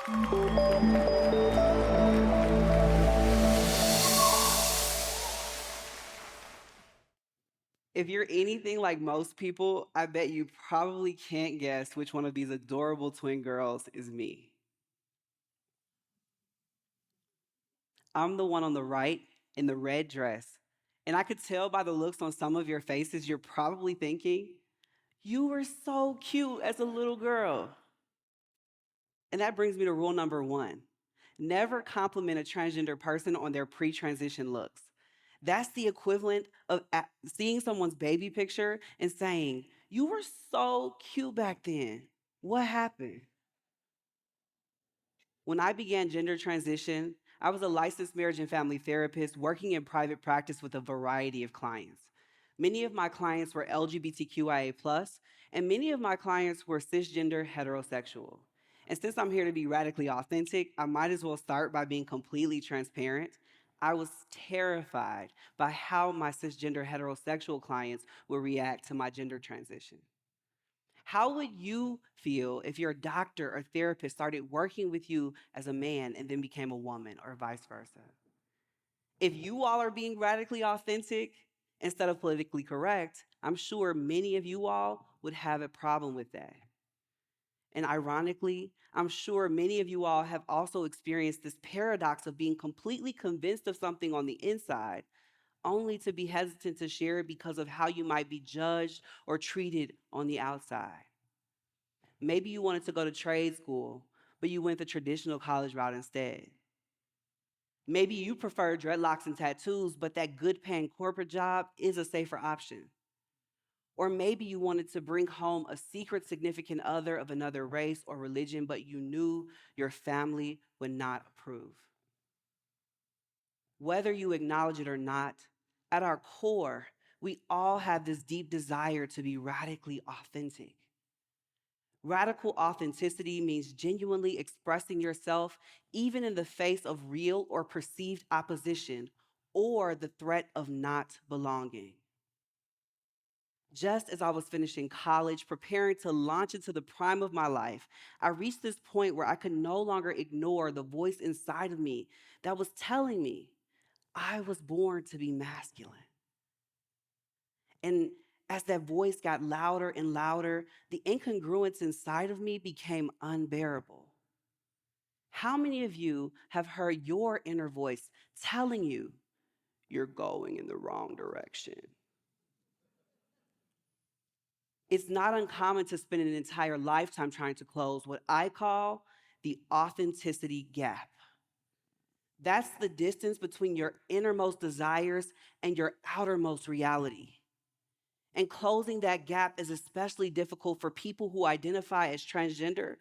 If you're anything like most people, I bet you probably can't guess which one of these adorable twin girls is me. I'm the one on the right in the red dress. And I could tell by the looks on some of your faces, you're probably thinking, you were so cute as a little girl. And that brings me to rule number one: never compliment a transgender person on their pre transition looks. That's the equivalent of seeing someone's baby picture and saying, you were so cute back then. What happened? When I began gender transition, I was a licensed marriage and family therapist working in private practice with a variety of clients. Many of my clients were LGBTQIA, and many of my clients were cisgender heterosexual. And since I'm here to be radically authentic, I might as well start by being completely transparent. I was terrified by how my cisgender heterosexual clients would react to my gender transition. How would you feel if your doctor or therapist started working with you as a man and then became a woman, or vice versa? If you all are being radically authentic instead of politically correct, I'm sure many of you all would have a problem with that. And ironically, I'm sure many of you all have also experienced this paradox of being completely convinced of something on the inside, only to be hesitant to share it because of how you might be judged or treated on the outside. Maybe you wanted to go to trade school, but you went the traditional college route instead. Maybe you prefer dreadlocks and tattoos, but that good paying corporate job is a safer option. Or maybe you wanted to bring home a secret significant other of another race or religion, but you knew your family would not approve. Whether you acknowledge it or not, at our core, we all have this deep desire to be radically authentic. Radical authenticity means genuinely expressing yourself even in the face of real or perceived opposition or the threat of not belonging. Just as I was finishing college, preparing to launch into the prime of my life, I reached this point where I could no longer ignore the voice inside of me that was telling me I was born to be masculine. And as that voice got louder and louder, the incongruence inside of me became unbearable. How many of you have heard your inner voice telling you you're going in the wrong direction? It's not uncommon to spend an entire lifetime trying to close what I call the authenticity gap. That's the distance between your innermost desires and your outermost reality. And closing that gap is especially difficult for people who identify as transgender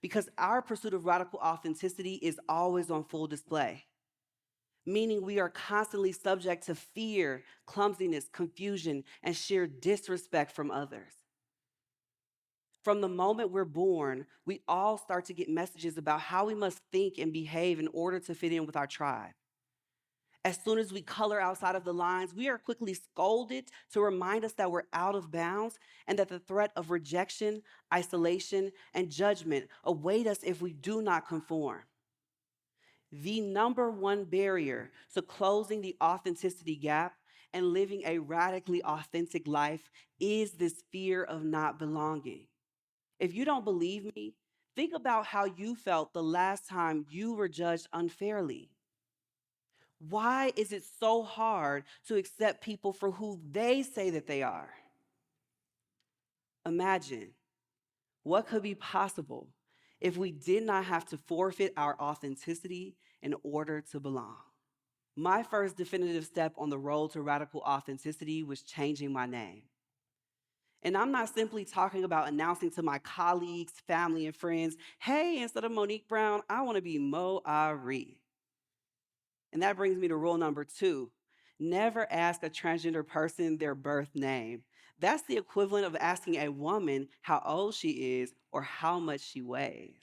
because our pursuit of radical authenticity is always on full display, meaning we are constantly subject to fear, clumsiness, confusion, and sheer disrespect from others. From the moment we're born, we all start to get messages about how we must think and behave in order to fit in with our tribe. As soon as we color outside of the lines, we are quickly scolded to remind us that we're out of bounds and that the threat of rejection, isolation, and judgment await us if we do not conform. The number one barrier to closing the authenticity gap and living a radically authentic life is this fear of not belonging. If you don't believe me, think about how you felt the last time you were judged unfairly. Why is it so hard to accept people for who they say that they are? Imagine what could be possible if we did not have to forfeit our authenticity in order to belong. My first definitive step on the road to radical authenticity was changing my name. And I'm not simply talking about announcing to my colleagues, family, and friends, hey, instead of Monique Brown, I want to be Moe Ari. And that brings me to rule number two: never ask a transgender person their birth name. That's the equivalent of asking a woman how old she is or how much she weighs.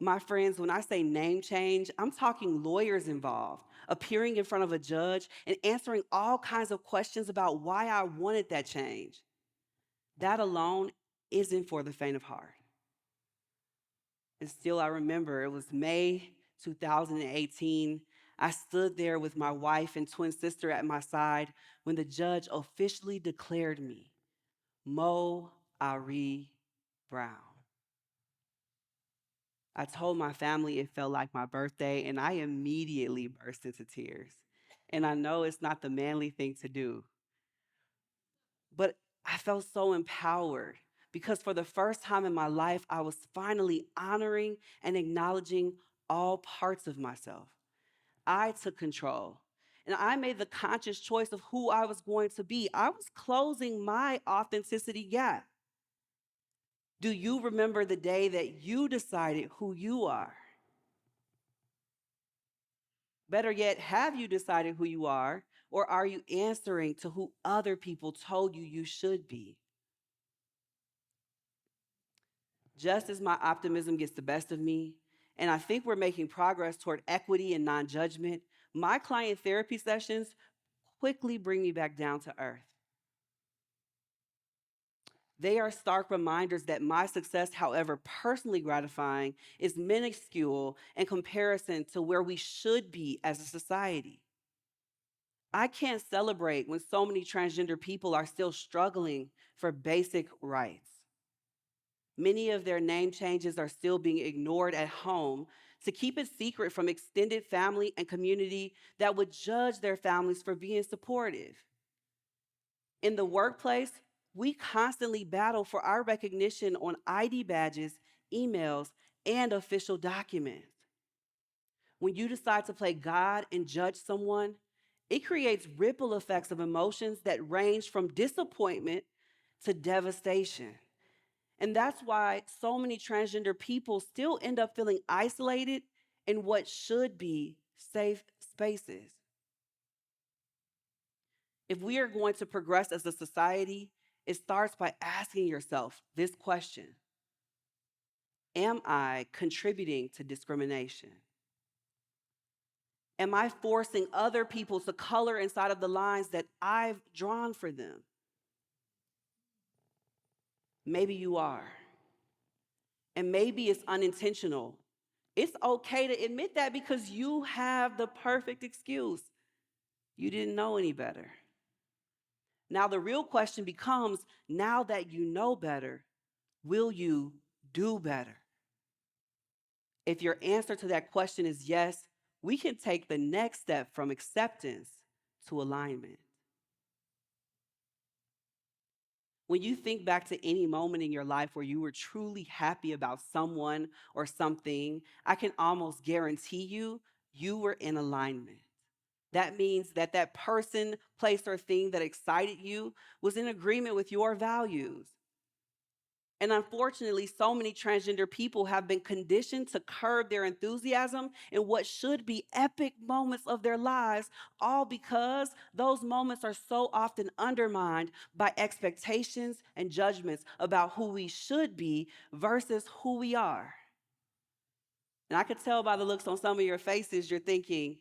My friends, when I say name change, I'm talking lawyers involved, appearing in front of a judge and answering all kinds of questions about why I wanted that change. That alone isn't for the faint of heart. And still, I remember it was May 2018. I stood there with my wife and twin sister at my side when the judge officially declared me Moe Ari Brown. I told my family it felt like my birthday, and I immediately burst into tears. And I know it's not the manly thing to do, but I felt so empowered because for the first time in my life, I was finally honoring and acknowledging all parts of myself. I took control. And I made the conscious choice of who I was going to be. I was closing my authenticity gap. Do you remember the day that you decided who you are? Better yet, have you decided who you are, or are you answering to who other people told you you should be? Just as my optimism gets the best of me, and I think we're making progress toward equity and non judgment, my client therapy sessions quickly bring me back down to earth. They are stark reminders that my success, however personally gratifying, is minuscule in comparison to where we should be as a society. I can't celebrate when so many transgender people are still struggling for basic rights. Many of their name changes are still being ignored at home to keep it secret from extended family and community that would judge their families for being supportive. In the workplace, we constantly battle for our recognition on ID badges, emails, and official documents. When you decide to play God and judge someone, it creates ripple effects of emotions that range from disappointment to devastation. And that's why so many transgender people still end up feeling isolated in what should be safe spaces. If we are going to progress as a society, it starts by asking yourself this question: am I contributing to discrimination? Am I forcing other people to color inside of the lines that I've drawn for them? Maybe you are. And maybe it's unintentional. It's okay to admit that because you have the perfect excuse. You didn't know any better. Now, the real question becomes, now that you know better, will you do better? If your answer to that question is yes, we can take the next step from acceptance to alignment. When you think back to any moment in your life where you were truly happy about someone or something, I can almost guarantee you, you were in alignment. That means that that person, place, or thing that excited you was in agreement with your values. And unfortunately, so many transgender people have been conditioned to curb their enthusiasm in what should be epic moments of their lives, all because those moments are so often undermined by expectations and judgments about who we should be versus who we are. And I could tell by the looks on some of your faces, you're thinking,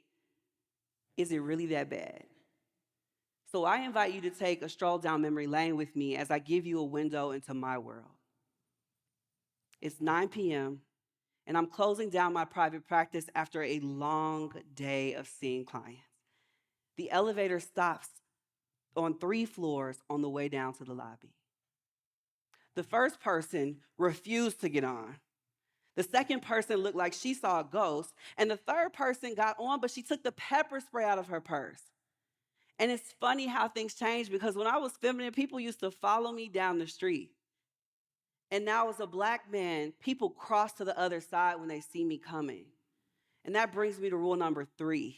is it really that bad? So I invite you to take a stroll down memory lane with me as I give you a window into my world. It's 9 p.m., and I'm closing down my private practice after a long day of seeing clients. The elevator stops on 3 floors on the way down to the lobby. The first person refused to get on. The second person looked like she saw a ghost, and the third person got on, but she took the pepper spray out of her purse. And it's funny how things change because when I was feminine, people used to follow me down the street. And now, as a Black man, people cross to the other side when they see me coming. And that brings me to rule number 3.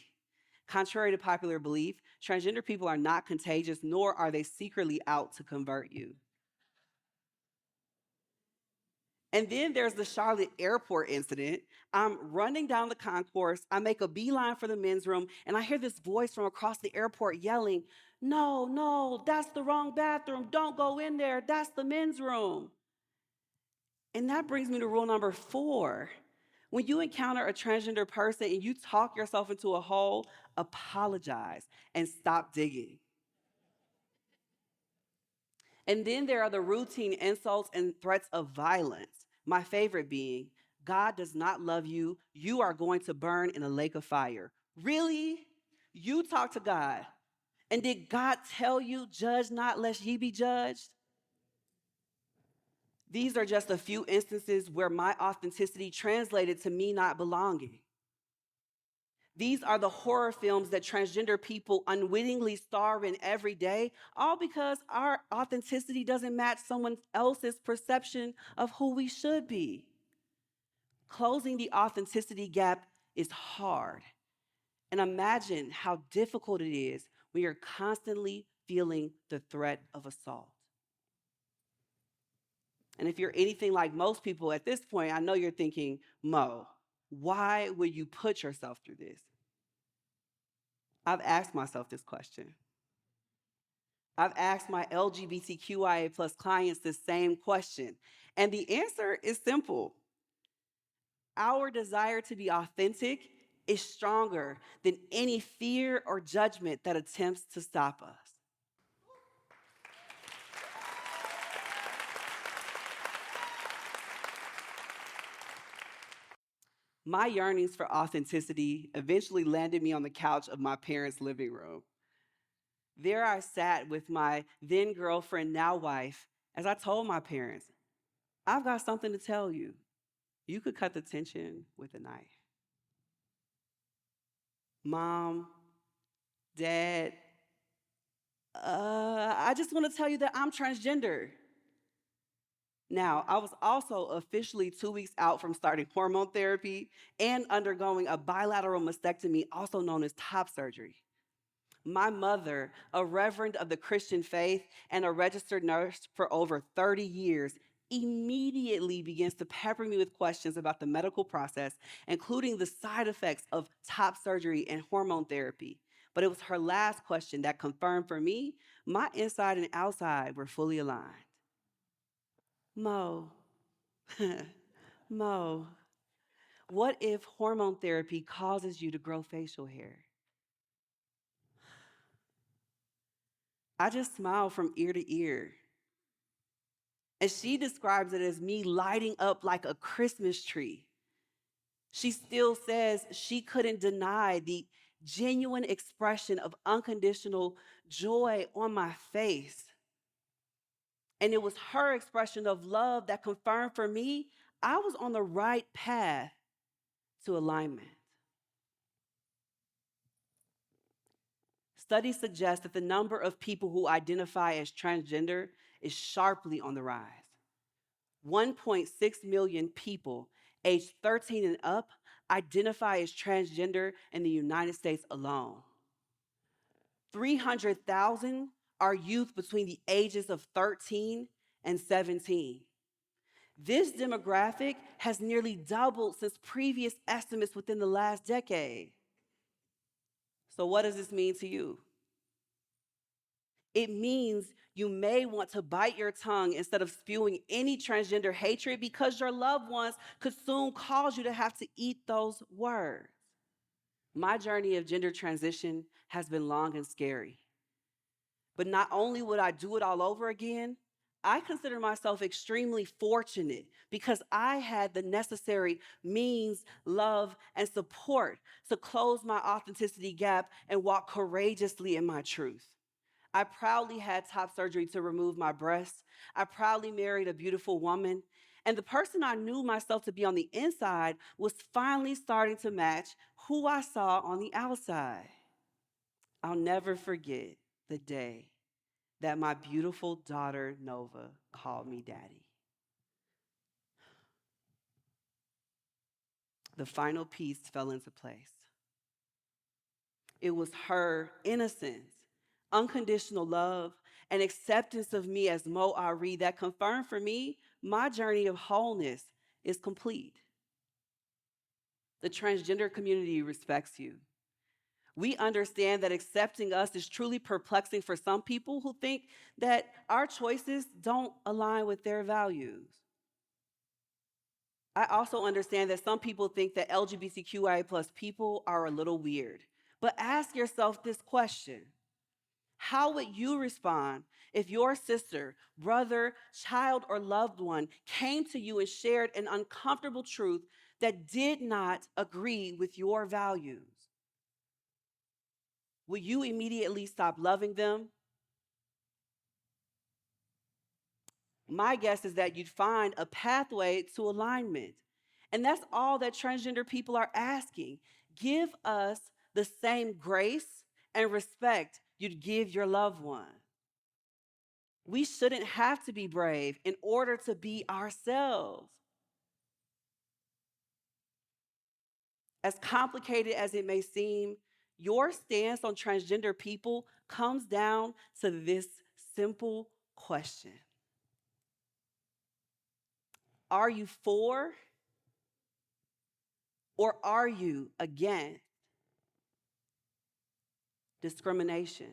Contrary to popular belief, transgender people are not contagious, nor are they secretly out to convert you. And then there's the Charlotte airport incident. I'm running down the concourse. I make a beeline for the men's room, and I hear this voice from across the airport yelling, "No, no, that's the wrong bathroom. Don't go in there. That's the men's room." And that brings me to rule number 4. When you encounter a transgender person and you talk yourself into a hole, apologize and stop digging. And then there are the routine insults and threats of violence, my favorite being, God does not love you. You are going to burn in a lake of fire. Really? You talk to God. And did God tell you, judge not, lest ye be judged? These are just a few instances where my authenticity translated to me not belonging. These are the horror films that transgender people unwittingly star in every day, all because our authenticity doesn't match someone else's perception of who we should be. Closing the authenticity gap is hard. And imagine how difficult it is when you're constantly feeling the threat of assault. And if you're anything like most people at this point, I know you're thinking, Mo, why would you put yourself through this? I've asked myself this question. I've asked my LGBTQIA plus clients the same question. And the answer is simple. Our desire to be authentic is stronger than any fear or judgment that attempts to stop us. My yearnings for authenticity eventually landed me on the couch of my parents' living room. There I sat with my then girlfriend, now wife, as I told my parents, I've got something to tell you. You could cut the tension with a knife. Mom, Dad, I just want to tell you that I'm transgender. Now, I was also officially 2 weeks out from starting hormone therapy and undergoing a bilateral mastectomy, also known as top surgery. My mother, a reverend of the Christian faith and a registered nurse for over 30 years, immediately begins to pepper me with questions about the medical process, including the side effects of top surgery and hormone therapy. But it was her last question that confirmed for me my inside and outside were fully aligned. Mo, Mo, what if hormone therapy causes you to grow facial hair? I just smiled from ear to ear. And she describes it as me lighting up like a Christmas tree. She still says she couldn't deny the genuine expression of unconditional joy on my face. And it was her expression of love that confirmed for me I was on the right path to alignment. Studies suggest that the number of people who identify as transgender is sharply on the rise. 1.6 million people aged 13 and up identify as transgender in the United States alone. 300,000 are youth between the ages of 13 and 17. This demographic has nearly doubled since previous estimates within the last decade. So, what does this mean to you? It means you may want to bite your tongue instead of spewing any transgender hatred because your loved ones could soon cause you to have to eat those words. My journey of gender transition has been long and scary. But not only would I do it all over again, I consider myself extremely fortunate because I had the necessary means, love, and support to close my authenticity gap and walk courageously in my truth. I proudly had top surgery to remove my breasts. I proudly married a beautiful woman. And the person I knew myself to be on the inside was finally starting to match who I saw on the outside. I'll never forget the day that my beautiful daughter, Nova, called me daddy. The final piece fell into place. It was her innocence, unconditional love, and acceptance of me as Moe Ari that confirmed for me my journey of wholeness is complete. The transgender community respects you. We understand that accepting us is truly perplexing for some people who think that our choices don't align with their values. I also understand that some people think that LGBTQIA plus people are a little weird. But ask yourself this question. How would you respond if your sister, brother, child, or loved one came to you and shared an uncomfortable truth that did not agree with your values? Will you immediately stop loving them? My guess is that you'd find a pathway to alignment. And that's all that transgender people are asking. Give us the same grace and respect you'd give your loved one. We shouldn't have to be brave in order to be ourselves. As complicated as it may seem, your stance on transgender people comes down to this simple question: are you for or are you against discrimination?